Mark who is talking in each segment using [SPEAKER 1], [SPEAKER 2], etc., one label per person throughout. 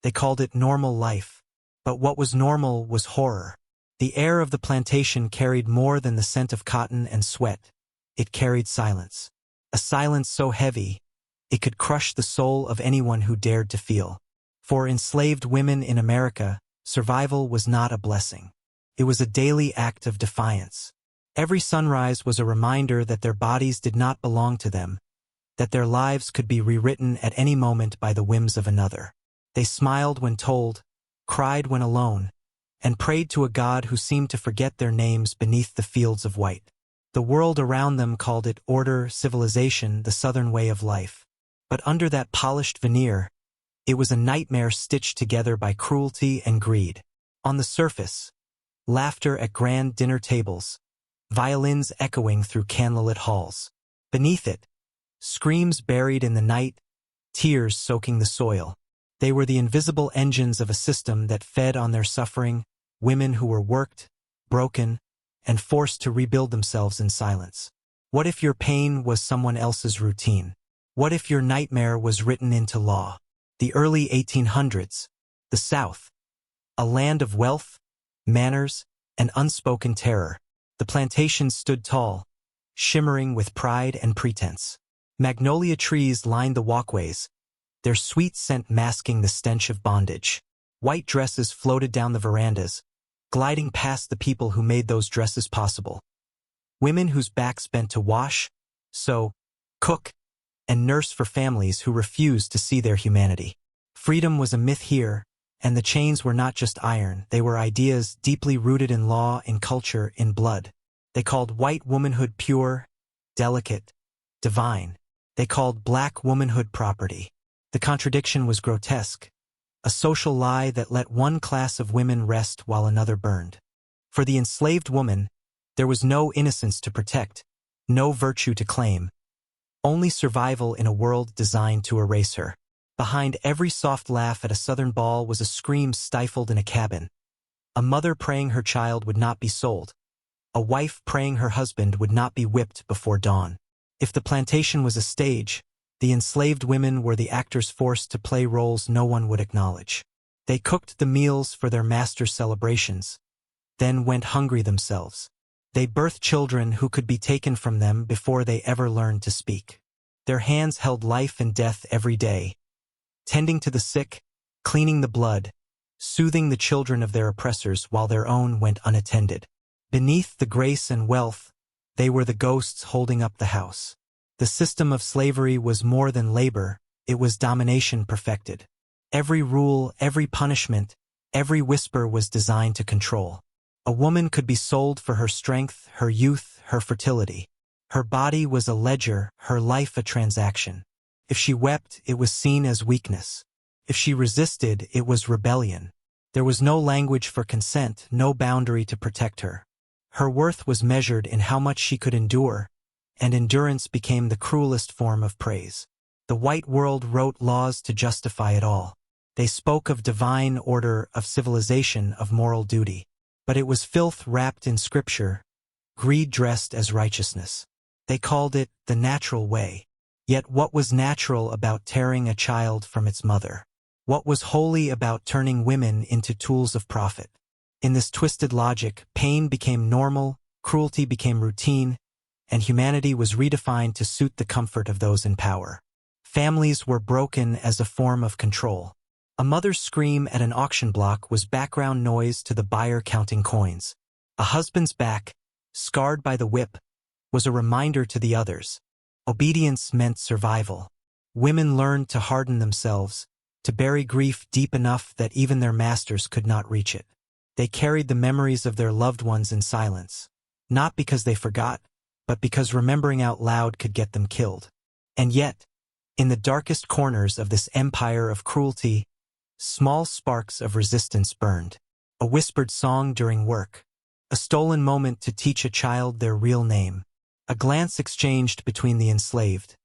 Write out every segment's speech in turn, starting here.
[SPEAKER 1] They called it normal life. But what was normal was horror. The air of the plantation carried more than the scent of cotton and sweat. It carried silence. A silence so heavy, it could crush the soul of anyone who dared to feel. For enslaved women in America, survival was not a blessing. It was a daily act of defiance. Every sunrise was a reminder that their bodies did not belong to them, that their lives could be rewritten at any moment by the whims of another. They smiled when told, cried when alone, and prayed to a God who seemed to forget their names beneath the fields of white. The world around them called it order, civilization, the Southern way of life. But under that polished veneer, it was a nightmare stitched together by cruelty and greed. On the surface, laughter at grand dinner tables, violins echoing through candlelit halls. Beneath it, screams buried in the night, tears soaking the soil. They were the invisible engines of a system that fed on their suffering, women who were worked, broken, and forced to rebuild themselves in silence. What if your pain was someone else's routine? What if your nightmare was written into law? The early 1800s, the South, a land of wealth, manners, and unspoken terror. The plantations stood tall, shimmering with pride and pretense. Magnolia trees lined the walkways, their sweet scent masking the stench of bondage. White dresses floated down the verandas, gliding past the people who made those dresses possible. Women whose backs bent to wash, sew, cook, and nurse for families who refused to see their humanity. Freedom was a myth here, and the chains were not just iron, they were ideas deeply rooted in law, in culture, in blood. They called white womanhood pure, delicate, divine. They called black womanhood property. The contradiction was grotesque, a social lie that let one class of women rest while another burned. For the enslaved woman, there was no innocence to protect, no virtue to claim, only survival in a world designed to erase her. Behind every soft laugh at a Southern ball was a scream stifled in a cabin. A mother praying her child would not be sold. A wife praying her husband would not be whipped before dawn. If the plantation was a stage, the enslaved women were the actors forced to play roles no one would acknowledge. They cooked the meals for their master's celebrations, then went hungry themselves. They birthed children who could be taken from them before they ever learned to speak. Their hands held life and death every day, tending to the sick, cleaning the blood, soothing the children of their oppressors while their own went unattended. Beneath the grace and wealth, they were the ghosts holding up the house. The system of slavery was more than labor, it was domination perfected. Every rule, every punishment, every whisper was designed to control. A woman could be sold for her strength, her youth, her fertility. Her body was a ledger, her life a transaction. If she wept, it was seen as weakness. If she resisted, it was rebellion. There was no language for consent, no boundary to protect her. Her worth was measured in how much she could endure, and endurance became the cruelest form of praise. The white world wrote laws to justify it all. They spoke of divine order, of civilization, of moral duty. But it was filth wrapped in scripture, greed dressed as righteousness. They called it the natural way. Yet what was natural about tearing a child from its mother? What was holy about turning women into tools of profit? In this twisted logic, pain became normal, cruelty became routine, and humanity was redefined to suit the comfort of those in power. Families were broken as a form of control. A mother's scream at an auction block was background noise to the buyer counting coins. A husband's back, scarred by the whip, was a reminder to the others. Obedience meant survival. Women learned to harden themselves, to bury grief deep enough that even their masters could not reach it. They carried the memories of their loved ones in silence, not because they forgot, but because remembering out loud could get them killed. And yet, in the darkest corners of this empire of cruelty, small sparks of resistance burned. A whispered song during work, a stolen moment to teach a child their real name, a glance exchanged between the enslaved,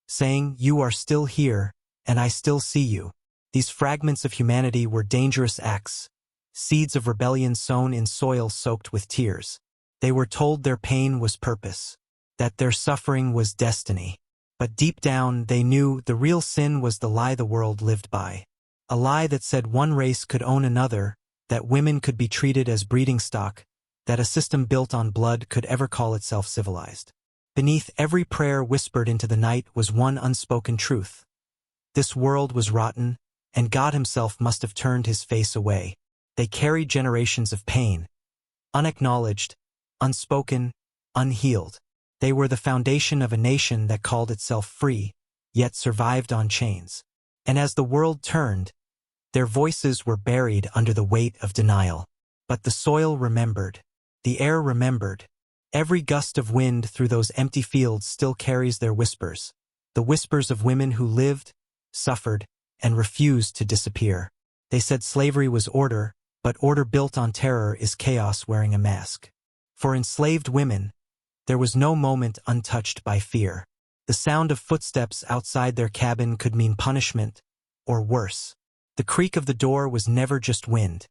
[SPEAKER 1] saying, "You are still here, and I still see you." These fragments of humanity were dangerous acts, seeds of rebellion sown in soil soaked with tears. They were told their pain was purpose, that their suffering was destiny. But deep down they knew the real sin was the lie the world lived by. A lie that said one race could own another, that women could be treated as breeding stock, that a system built on blood could ever call itself civilized. Beneath every prayer whispered into the night was one unspoken truth. This world was rotten, and God himself must have turned his face away. They carried generations of pain, unacknowledged, unspoken, unhealed. They were the foundation of a nation that called itself free, yet survived on chains. And as the world turned, their voices were buried under the weight of denial. But the soil remembered. The air remembered. Every gust of wind through those empty fields still carries their whispers. The whispers of women who lived, suffered, and refused to disappear. They said slavery was order, but order built on terror is chaos wearing a mask. For enslaved women, there was no moment untouched by fear. The sound of footsteps outside their cabin could mean punishment, or worse. The creak of the door was never just wind.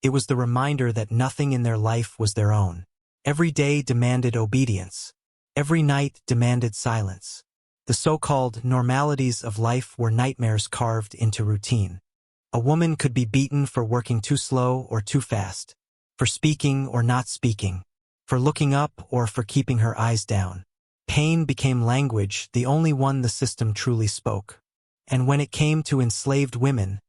[SPEAKER 1] It was the reminder that nothing in their life was their own. Every day demanded obedience. Every night demanded silence. The so-called normalities of life were nightmares carved into routine. A woman could be beaten for working too slow or too fast, for speaking or not speaking, for looking up or for keeping her eyes down. Pain became language, the only one the system truly spoke. And when it came to enslaved women,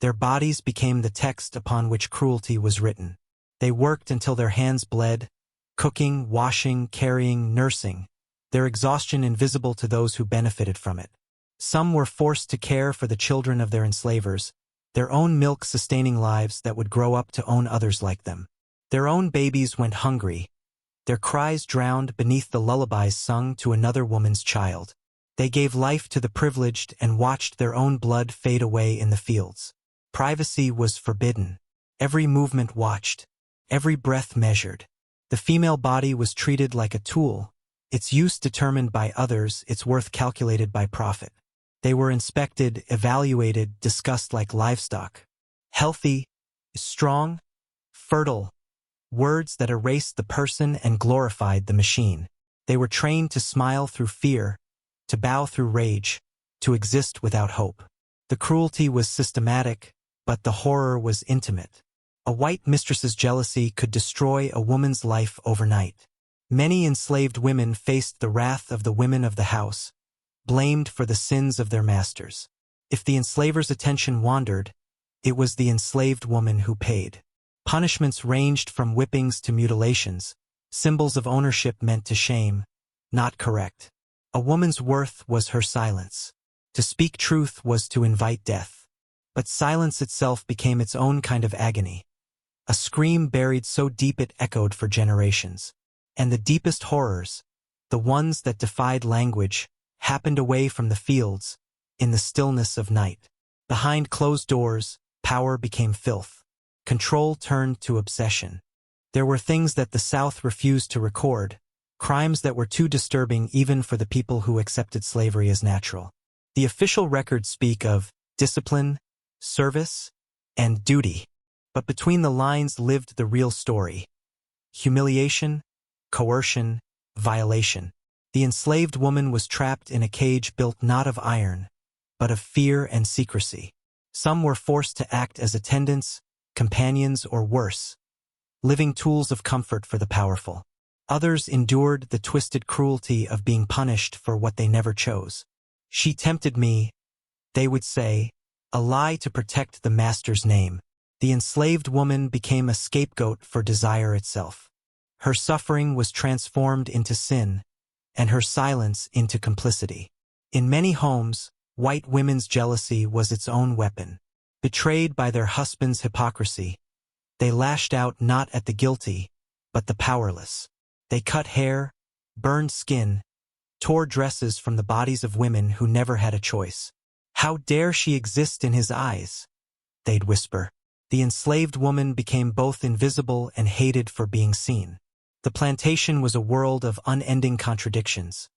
[SPEAKER 1] their bodies became the text upon which cruelty was written. They worked until their hands bled, cooking, washing, carrying, nursing, their exhaustion invisible to those who benefited from it. Some were forced to care for the children of their enslavers, their own milk sustaining lives that would grow up to own others like them. Their own babies went hungry, their cries drowned beneath the lullabies sung to another woman's child. They gave life to the privileged and watched their own blood fade away in the fields. Privacy was forbidden. Every movement watched, every breath measured. The female body was treated like a tool, its use determined by others, its worth calculated by profit. They were inspected, evaluated, discussed like livestock. Healthy, strong, fertile, words that erased the person and glorified the machine. They were trained to smile through fear, to bow through rage, to exist without hope. The cruelty was systematic, but the horror was intimate. A white mistress's jealousy could destroy a woman's life overnight. Many enslaved women faced the wrath of the women of the house, blamed for the sins of their masters. If the enslaver's attention wandered, it was the enslaved woman who paid. Punishments ranged from whippings to mutilations, symbols of ownership meant to shame, not correct. A woman's worth was her silence. To speak truth was to invite death. But silence itself became its own kind of agony. A scream buried so deep it echoed for generations. And the deepest horrors, the ones that defied language, happened away from the fields, in the stillness of night. Behind closed doors, power became filth. Control turned to obsession. There were things that the South refused to record, crimes that were too disturbing even for the people who accepted slavery as natural. The official records speak of discipline, service, and duty. But between the lines lived the real story. Humiliation, coercion, violation. The enslaved woman was trapped in a cage built not of iron, but of fear and secrecy. Some were forced to act as attendants, companions, or worse, living tools of comfort for the powerful. Others endured the twisted cruelty of being punished for what they never chose. She tempted me, they would say, a lie to protect the master's name. The enslaved woman became a scapegoat for desire itself. Her suffering was transformed into sin, and her silence into complicity. In many homes, white women's jealousy was its own weapon. Betrayed by their husband's hypocrisy, they lashed out not at the guilty, but the powerless. They cut hair, burned skin, tore dresses from the bodies of women who never had a choice. "How dare she exist in his eyes?" they'd whisper. The enslaved woman became both invisible and hated for being seen. The plantation was a world of unending contradictions.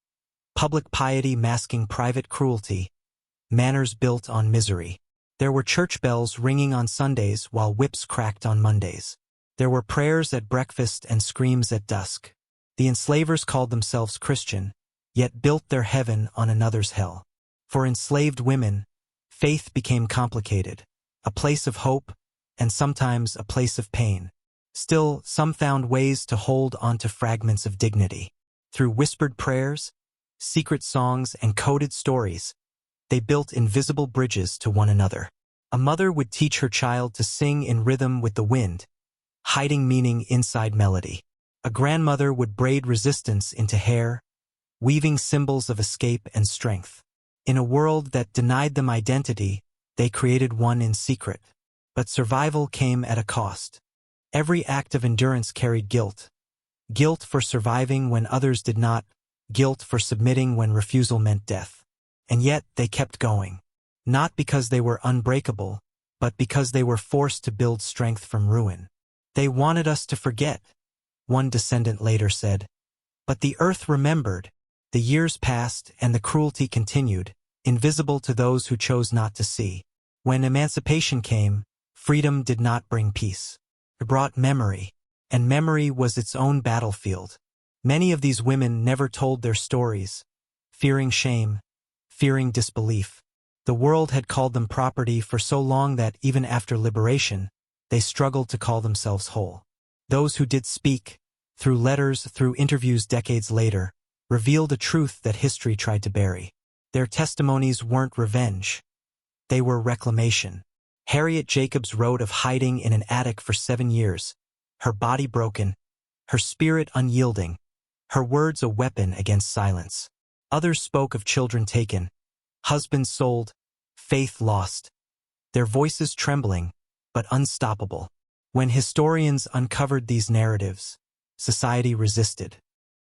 [SPEAKER 1] Public piety masking private cruelty, manners built on misery. There were church bells ringing on Sundays while whips cracked on Mondays. There were prayers at breakfast and screams at dusk. The enslavers called themselves Christian, yet built their heaven on another's hell. For enslaved women, faith became complicated. a place of hope, and sometimes a place of pain. Still, some found ways to hold onto fragments of dignity. Through whispered prayers, secret songs, and coded stories, they built invisible bridges to one another. A mother would teach her child to sing in rhythm with the wind, hiding meaning inside melody. A grandmother would braid resistance into hair, weaving symbols of escape and strength. In a world that denied them identity, they created one in secret. But survival came at a cost. Every act of endurance carried guilt. Guilt for surviving when others did not, guilt for submitting when refusal meant death. And yet they kept going. Not because they were unbreakable, but because they were forced to build strength from ruin. They wanted us to forget, one descendant later said. But the earth remembered. The years passed and the cruelty continued, invisible to those who chose not to see. When emancipation came, freedom did not bring peace. It brought memory, and memory was its own battlefield. Many of these women never told their stories, fearing shame, fearing disbelief. The world had called them property for so long that even after liberation, they struggled to call themselves whole. Those who did speak, through letters, through interviews decades later, revealed a truth that history tried to bury. Their testimonies weren't revenge. They were reclamation. Harriet Jacobs wrote of hiding in an attic for 7 years, her body broken, her spirit unyielding, her words a weapon against silence. Others spoke of children taken, husbands sold, faith lost, their voices trembling, but unstoppable. When historians uncovered these narratives, society resisted.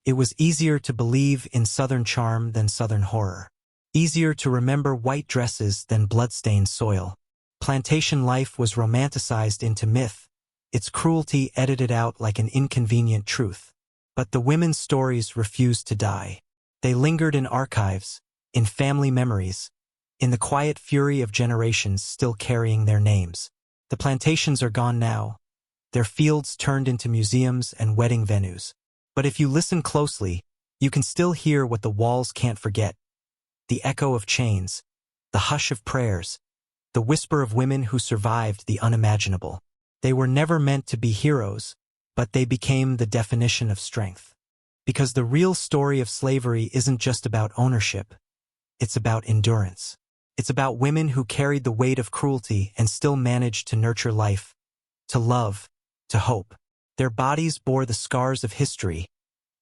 [SPEAKER 1] It was easier to believe in Southern charm than Southern horror. Easier to remember white dresses than blood-stained soil. Plantation life was romanticized into myth, its cruelty edited out like an inconvenient truth. But the women's stories refused to die. They lingered in archives, in family memories, in the quiet fury of generations still carrying their names. The plantations are gone now, their fields turned into museums and wedding venues. But if you listen closely, you can still hear what the walls can't forget. The echo of chains, the hush of prayers, the whisper of women who survived the unimaginable. They were never meant to be heroes, but they became the definition of strength. Because the real story of slavery isn't just about ownership. It's about endurance. It's about women who carried the weight of cruelty and still managed to nurture life, to love, to hope. Their bodies bore the scars of history,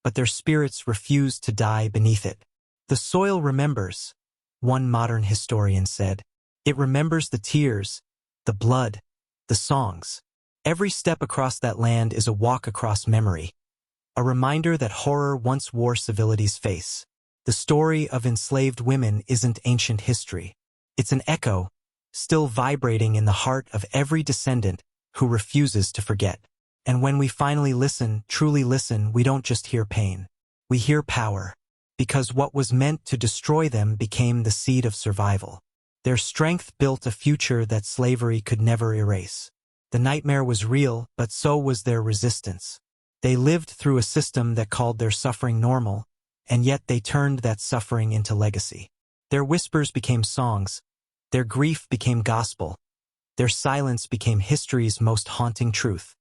[SPEAKER 1] but their spirits refused to die beneath it. The soil remembers, one modern historian said. It remembers the tears, the blood, the songs. Every step across that land is a walk across memory, a reminder that horror once wore civility's face. The story of enslaved women isn't ancient history. It's an echo, still vibrating in the heart of every descendant who refuses to forget. And when we finally listen, truly listen, we don't just hear pain. We hear power. Because what was meant to destroy them became the seed of survival. Their strength built a future that slavery could never erase. The nightmare was real, but so was their resistance. They lived through a system that called their suffering normal, and yet they turned that suffering into legacy. Their whispers became songs. Their grief became gospel. Their silence became history's most haunting truth.